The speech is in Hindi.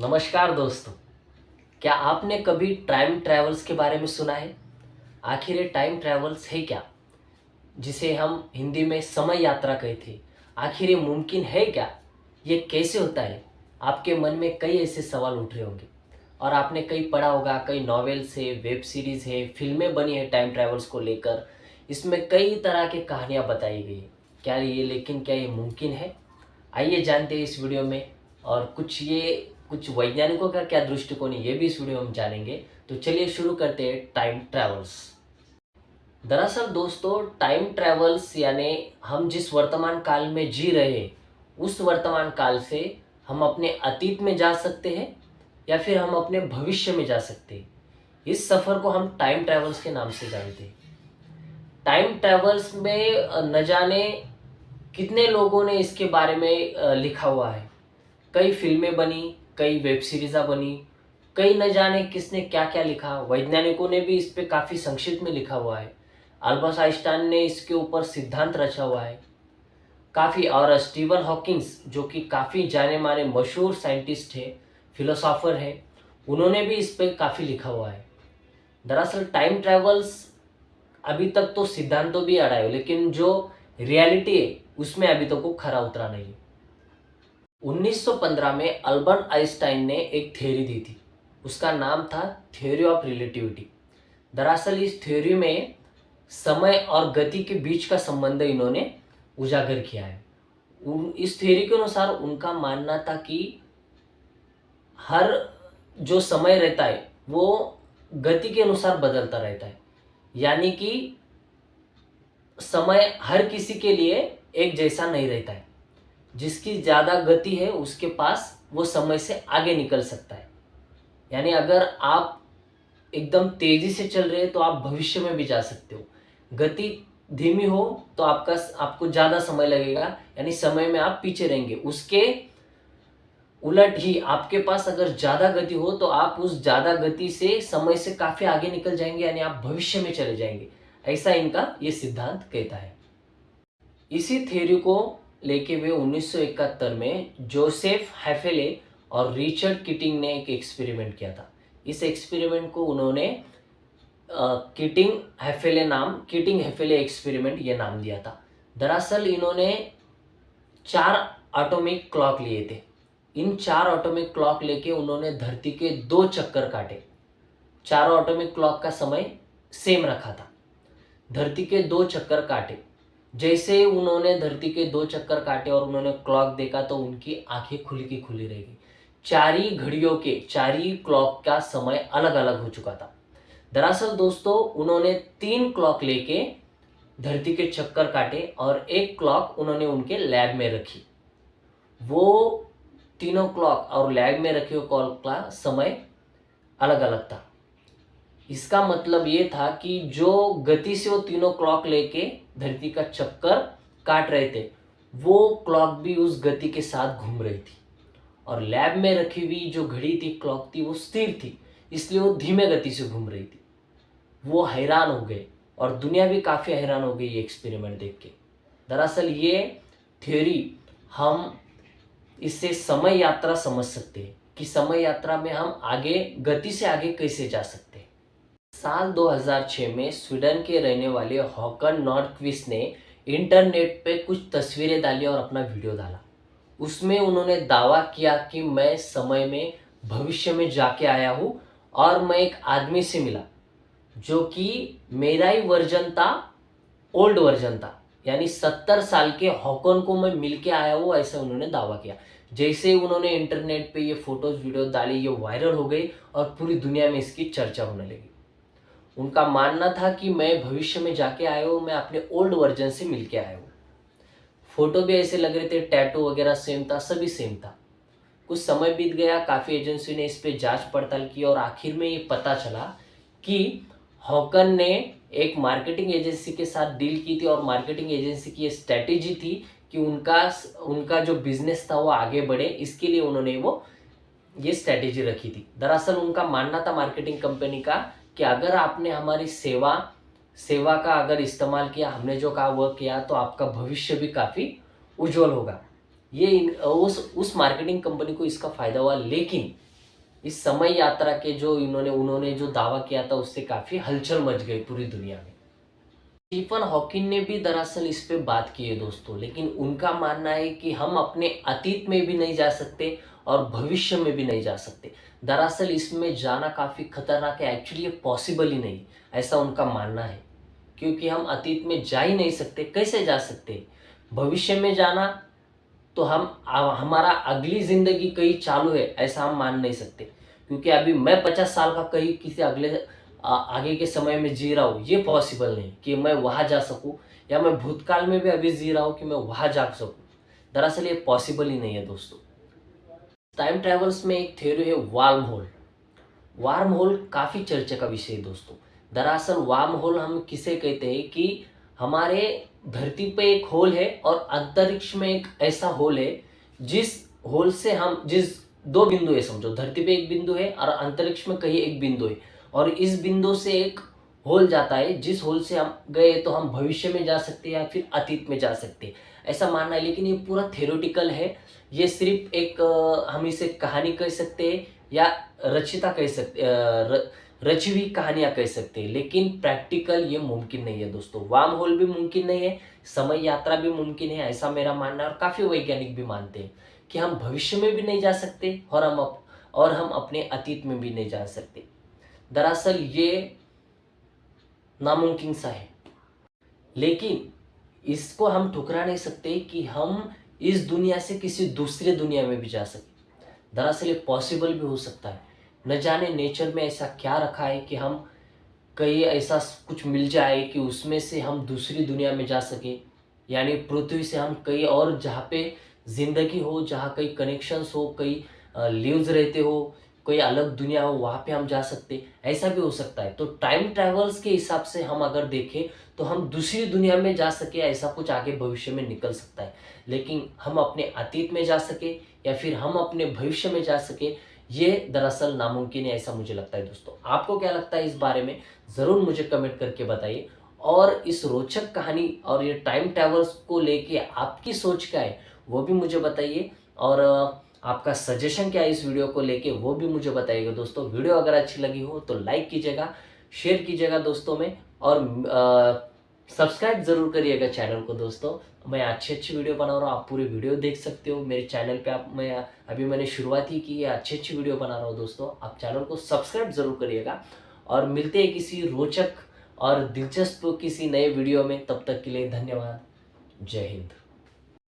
नमस्कार दोस्तों। क्या आपने कभी टाइम ट्रैवल्स के बारे में सुना है? आखिर ये टाइम ट्रैवल्स है क्या, जिसे हम हिंदी में समय यात्रा कहते हैं? आखिर ये मुमकिन है क्या? ये कैसे होता है? आपके मन में कई ऐसे सवाल उठ रहे होंगे और आपने कई पढ़ा होगा, कई नॉवेल्स है, वेब सीरीज़ है, फिल्में बनी है टाइम ट्रैवल्स को लेकर। इसमें कई तरह की कहानियाँ बताई गई हैं। क्या ये मुमकिन है? आइए जानते हैं इस वीडियो में। और कुछ वैज्ञानिकों का क्या दृष्टिकोण है, ये भी इस वीडियो में हम जानेंगे। तो चलिए शुरू करते हैं टाइम ट्रैवल्स। दरअसल दोस्तों, टाइम ट्रैवल्स यानी हम जिस वर्तमान काल में जी रहे हैं, उस वर्तमान काल से हम अपने अतीत में जा सकते हैं या फिर हम अपने भविष्य में जा सकते हैं। इस सफ़र को हम टाइम ट्रैवल्स के नाम से जानते हैं। टाइम ट्रैवल्स में न जाने कितने लोगों ने इसके बारे में लिखा हुआ है। कई फिल्में बनी, कई वेब सीरीज़ा बनी, कई न जाने किसने क्या-क्या लिखा। वैज्ञानिकों ने भी इस पे काफ़ी संक्षिप्त में लिखा हुआ है। अल्बर्ट आइंस्टाइन ने इसके ऊपर सिद्धांत रचा हुआ है। काफ़ी और स्टीवन हॉकिंस जो कि काफ़ी जाने-माने मशहूर साइंटिस्ट है, फिलोसोफर है, उन्होंने भी इस पे काफ़ी लिखा हुआ है। दरअसल टाइम ट्रैवल्स अभी तक तो सिद्धांतों भी अड़ा है, लेकिन जो रियलिटी है उसमें अभी तक वो खरा उतरा नहीं है। 1915 में अल्बर्ट आइंस्टाइन ने एक थ्योरी दी थी। उसका नाम था थ्योरी ऑफ रिलेटिविटी। दरअसल इस थ्योरी में समय और गति के बीच का संबंध इन्होंने उजागर किया है। इस थ्योरी के अनुसार उनका मानना था कि हर जो समय रहता है वो गति के अनुसार बदलता रहता है। यानी कि समय हर किसी के लिए एक जैसा नहीं रहता है। जिसकी ज़्यादा गति है उसके पास वो समय से आगे निकल सकता है। यानी अगर आप एकदम तेज़ी से चल रहे हैं तो आप भविष्य में भी जा सकते हो। गति धीमी हो तो आपको ज़्यादा समय लगेगा, यानी समय में आप पीछे रहेंगे। उसके उलट ही आपके पास अगर ज़्यादा गति हो तो आप उस ज़्यादा गति से समय से काफ़ी आगे निकल जाएंगे, यानी आप भविष्य में चले जाएंगे। ऐसा इनका ये सिद्धांत कहता है। इसी थ्योरी को लेके हुए 1971 में जोसेफ हेफेले और रिचर्ड किटिंग ने एक एक्सपेरिमेंट किया था। इस एक्सपेरिमेंट को उन्होंने किटिंग हेफेले एक्सपेरिमेंट ये नाम दिया था। दरअसल इन्होंने 4 एटॉमिक क्लॉक लिए थे। इन 4 एटॉमिक क्लॉक लेके उन्होंने धरती के 2 चक्कर काटे। चारों एटॉमिक क्लॉक का समय सेम रखा था। धरती के 2 चक्कर काटे। जैसे उन्होंने धरती के 2 चक्कर काटे और उन्होंने क्लॉक देखा तो उनकी आंखें खुली की खुली रह गई। चार ही क्लॉक का समय अलग अलग हो चुका था। दरअसल दोस्तों, उन्होंने 3 क्लॉक लेके धरती के चक्कर काटे और एक क्लॉक उन्होंने उनके लैब में रखी। वो तीनों क्लॉक और लैब में रखे हुए क्लॉक का समय अलग अलग था। इसका मतलब ये था कि जो गति से वो तीनों क्लॉक लेके धरती का चक्कर काट रहे थे, वो क्लॉक भी उस गति के साथ घूम रही थी। और लैब में रखी हुई जो घड़ी थी, क्लॉक थी, वो स्थिर थी, इसलिए वो धीमे गति से घूम रही थी। वो हैरान हो गए और दुनिया भी काफ़ी हैरान हो गई ये एक्सपेरिमेंट देख के। दरअसल ये थ्योरी हम इससे समय यात्रा समझ सकते हैं कि समय यात्रा में हम आगे गति से आगे कैसे जा सकते हैं। साल 2006 में स्वीडन के रहने वाले हॉकन नॉर्डक्विस्ट ने इंटरनेट पे कुछ तस्वीरें डाली और अपना वीडियो डाला। उसमें उन्होंने दावा किया कि मैं समय में भविष्य में जाके आया हूँ और मैं एक आदमी से मिला जो कि मेरा ही वर्जन था, ओल्ड वर्जन था। यानी 70 साल के हॉकन को मैं मिल के आया हूँ, ऐसा उन्होंने दावा किया। जैसे ही उन्होंने इंटरनेट पे ये फोटोज वीडियो डाली, ये वायरल हो गई और पूरी दुनिया में इसकी चर्चा होने लगी। उनका मानना था कि मैं भविष्य में जाके आया हूँ, मैं अपने ओल्ड वर्जन से मिल के आया हूँ। फोटो भी ऐसे लग रहे थे, टैटू वगैरह सेम था, सभी सेम था। कुछ समय बीत गया, काफ़ी एजेंसी ने इस पे जांच पड़ताल की और आखिर में ये पता चला कि हॉकन ने एक मार्केटिंग एजेंसी के साथ डील की थी और मार्केटिंग एजेंसी की ये स्ट्रैटेजी थी कि उनका जो बिजनेस था वो आगे बढ़े, इसके लिए उन्होंने ये स्ट्रैटेजी रखी थी। दरअसल उनका मानना था मार्केटिंग कंपनी का कि अगर आपने हमारी सेवा का अगर इस्तेमाल किया, हमने जो कहा वो किया, तो आपका भविष्य भी काफ़ी उज्जवल होगा। ये उस मार्केटिंग कंपनी को इसका फ़ायदा हुआ। लेकिन इस समय यात्रा के जो उन्होंने जो दावा किया था उससे काफ़ी हलचल मच गई पूरी दुनिया में। स्टीफन हॉकिंग ने भी दरअसल इस पे बात की है दोस्तों, लेकिन उनका मानना है कि हम अपने अतीत में भी नहीं जा सकते और भविष्य में भी नहीं जा सकते। दरअसल इसमें जाना काफ़ी खतरनाक है, एक्चुअली ये पॉसिबल ही नहीं, ऐसा उनका मानना है। क्योंकि हम अतीत में जा ही नहीं सकते, कैसे जा सकते? भविष्य में जाना तो हमारा अगली ज़िंदगी कहीं चालू है, ऐसा हम मान नहीं सकते। क्योंकि अभी मैं 50 साल का कहीं किसी आगे के समय में जी रहा हूँ, ये पॉसिबल नहीं कि मैं वहाँ जा सकूँ, या मैं भूतकाल में भी अभी जी रहा हूँ कि मैं वहाँ जा सकूँ। दरअसल ये पॉसिबल ही नहीं है दोस्तों। टाइम ट्रैवल्स में एक थ्योरी है वार्म होल। वार्म होल काफ़ी चर्चा का विषय है दोस्तों। दरअसल वार्म होल हम किसे कहते हैं कि हमारे धरती पे एक होल है और अंतरिक्ष में एक ऐसा होल है जिस होल से हम जिस दो बिंदु है, समझो धरती पे एक बिंदु है और अंतरिक्ष में कहीं एक बिंदु है, और इस बिंदु से एक होल जाता है, जिस होल से हम गए तो हम भविष्य में जा सकते हैं या फिर अतीत में जा सकते हैं, ऐसा मानना है। लेकिन ये पूरा थ्योरेटिकल है, ये सिर्फ एक हम इसे कहानी कह सकते हैं या रचिता कह सकते रची हुई कहानियां कह सकते हैं, लेकिन प्रैक्टिकल ये मुमकिन नहीं है दोस्तों। वार्म होल भी मुमकिन नहीं है, समय यात्रा भी मुमकिन है, ऐसा मेरा मानना है। और काफ़ी वैज्ञानिक भी मानते हैं कि हम भविष्य में भी नहीं जा सकते और हम अपने अतीत में भी नहीं जा सकते। दरअसल ये नामुमकिन सा है, लेकिन इसको हम ठुकरा नहीं सकते कि हम इस दुनिया से किसी दूसरे दुनिया में भी जा सकते। दरअसल ये पॉसिबल भी हो सकता है। न जाने नेचर में ऐसा क्या रखा है कि हम कहीं ऐसा कुछ मिल जाए कि उसमें से हम दूसरी दुनिया में जा सके, यानी पृथ्वी से हम कहीं और जहाँ पे ज़िंदगी हो, जहाँ कहीं कनेक्शंस हो, कहीं लिव्स रहते हो, कोई अलग दुनिया हो, वहाँ पे हम जा सकते, ऐसा भी हो सकता है। तो टाइम ट्रैवल्स के हिसाब से हम अगर देखें तो हम दूसरी दुनिया में जा सके, ऐसा कुछ आगे भविष्य में निकल सकता है। लेकिन हम अपने अतीत में जा सके या फिर हम अपने भविष्य में जा सके, ये दरअसल नामुमकिन है, ऐसा मुझे लगता है दोस्तों। आपको क्या लगता है इस बारे में? ज़रूर मुझे कमेंट करके बताइए। और इस रोचक कहानी और ये टाइम ट्रैवल्स को लेके आपकी सोच क्या है, वो भी मुझे बताइए। और आपका सजेशन क्या है इस वीडियो को लेके, वो भी मुझे बताइएगा दोस्तों। वीडियो अगर अच्छी लगी हो तो लाइक कीजिएगा, शेयर कीजिएगा दोस्तों में, और सब्सक्राइब ज़रूर करिएगा चैनल को दोस्तों। मैं अच्छी वीडियो बना रहा हूँ, आप पूरी वीडियो देख सकते हो मेरे चैनल पे। मैंने शुरुआत ही की है, अच्छी वीडियो बना रहा हूँ दोस्तों। आप चैनल को सब्सक्राइब ज़रूर करिएगा, और मिलते हैं किसी रोचक और दिलचस्प किसी नए वीडियो में। तब तक के लिए धन्यवाद। जय हिंद।